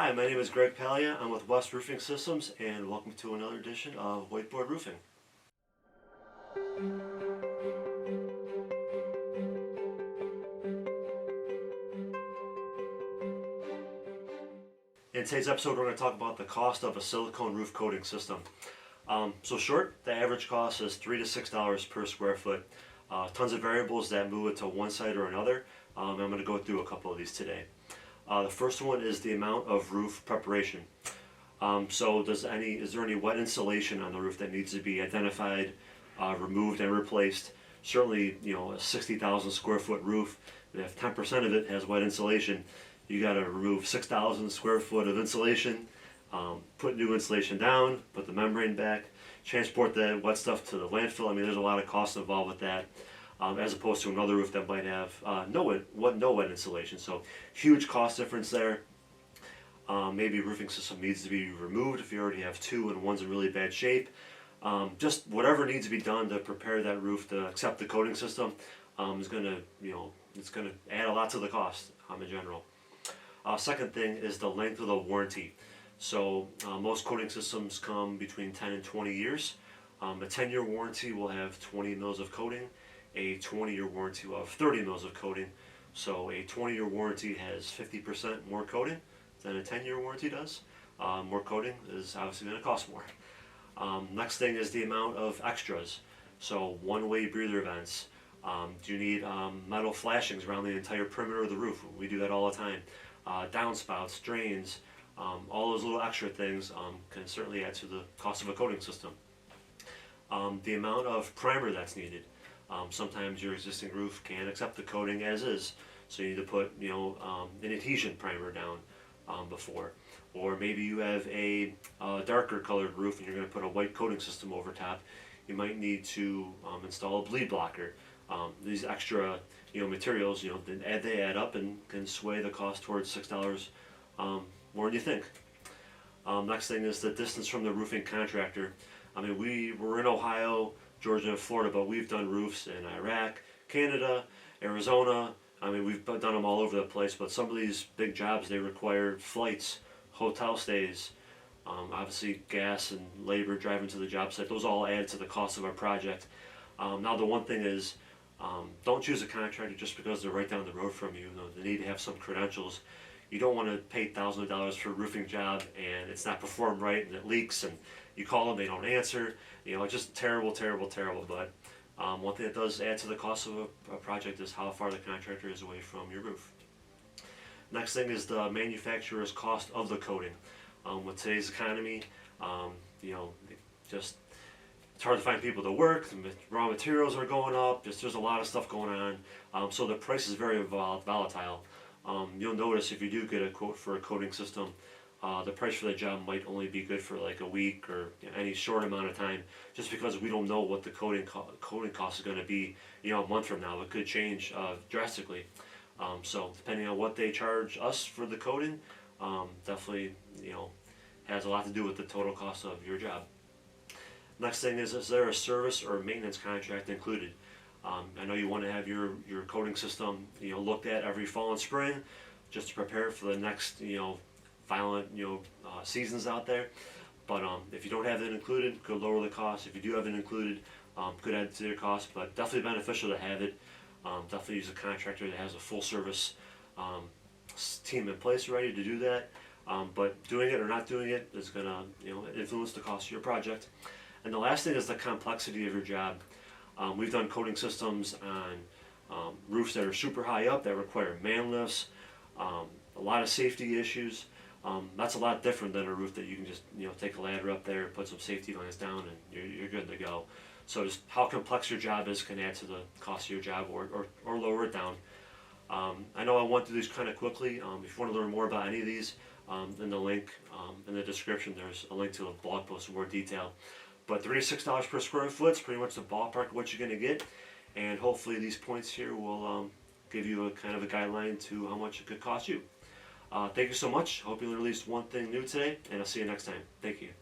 Hi, my name is Greg Palia. I'm with West Roofing Systems, and welcome to another edition of Whiteboard Roofing. In today's episode, we're going to talk about the cost of a silicone roof coating system. The average cost is $3 to $6 per square foot. Tons of variables that move it to one side or another. I'm going to go through a couple of these today. The first one is the amount of roof preparation. Is there any wet insulation on the roof that needs to be identified, removed, and replaced? Certainly, a 60,000 square foot roof, if 10% of it has wet insulation, you got to remove 6,000 square foot of insulation, put new insulation down, put the membrane back, transport that wet stuff to the landfill. I mean, there's a lot of costs involved with that. As opposed to another roof that might have no wet insulation. So huge cost difference there. Maybe a roofing system needs to be removed if you already have two and one's in really bad shape. Just whatever needs to be done to prepare that roof to accept the coating system is going to, it's going to add a lot to the cost in general. Second thing is the length of the warranty. So most coating systems come between 10 and 20 years. A 10-year warranty will have 20 mils of coating. A 20-year warranty will have 30 mils of coating. So a 20-year warranty has 50% more coating than a 10-year warranty does. More coating is obviously going to cost more. Next thing is the amount of extras. So one-way breather vents. Do you need metal flashings around the entire perimeter of the roof? We do that all the time. Downspouts, drains, all those little extra things can certainly add to the cost of a coating system. The amount of primer that's needed. Sometimes your existing roof can't accept the coating as is, so you need to put an adhesion primer down before. Or maybe you have a darker colored roof and you're going to put a white coating system over top. You might need to install a bleed blocker. These extra materials they add up and can sway the cost towards $6 more than you think. Next thing is the distance from the roofing contractor. I mean, we're in Ohio, Georgia, and Florida, but we've done roofs in Iraq, Canada, Arizona. I mean, we've done them all over the place, but some of these big jobs, they require flights, hotel stays, obviously gas and labor driving to the job site. Those all add to the cost of our project. Now, the one thing is, don't choose a contractor just because they're right down the road from you. They need to have some credentials. You don't want to pay thousands of dollars for a roofing job and it's not performed right and it leaks and you call them, they don't answer. It's just terrible, terrible, terrible. But one thing that does add to the cost of a project is how far the contractor is away from your roof. Next thing is the manufacturer's cost of the coating. With today's economy, it's hard to find people to work. The raw materials are going up. There's a lot of stuff going on. So the price is very volatile. You'll notice if you do get a quote for a coating system, the price for the job might only be good for like a week or any short amount of time, just because we don't know what the coating cost is going to be a month from now. It could change drastically. So depending on what they charge us for the coating, definitely has a lot to do with the total cost of your job. Next thing is there a service or maintenance contract included? I know you want to have your coating system looked at every fall and spring, just to prepare for the next violent seasons out there. But if you don't have it included, could lower the cost. If you do have it included, could add to your cost. But definitely beneficial to have it. Definitely use a contractor that has a full service team in place ready to do that. But doing it or not doing it is going to influence the cost of your project. And the last thing is the complexity of your job. We've done coating systems on roofs that are super high up that require man lifts, a lot of safety issues. That's a lot different than a roof that you can just take a ladder up there, put some safety lines down, and you're good to go. So just how complex your job is can add to the cost of your job or lower it down. I know I went through these kind of quickly. If you want to learn more about any of these, in the link in the description, there's a link to a blog post in more detail. But $3 to $6 per square foot is pretty much the ballpark of what you're going to get, and hopefully these points here will give you a kind of a guideline to how much it could cost you. Thank you so much. Hope you learned at least one thing new today, and I'll see you next time. Thank you.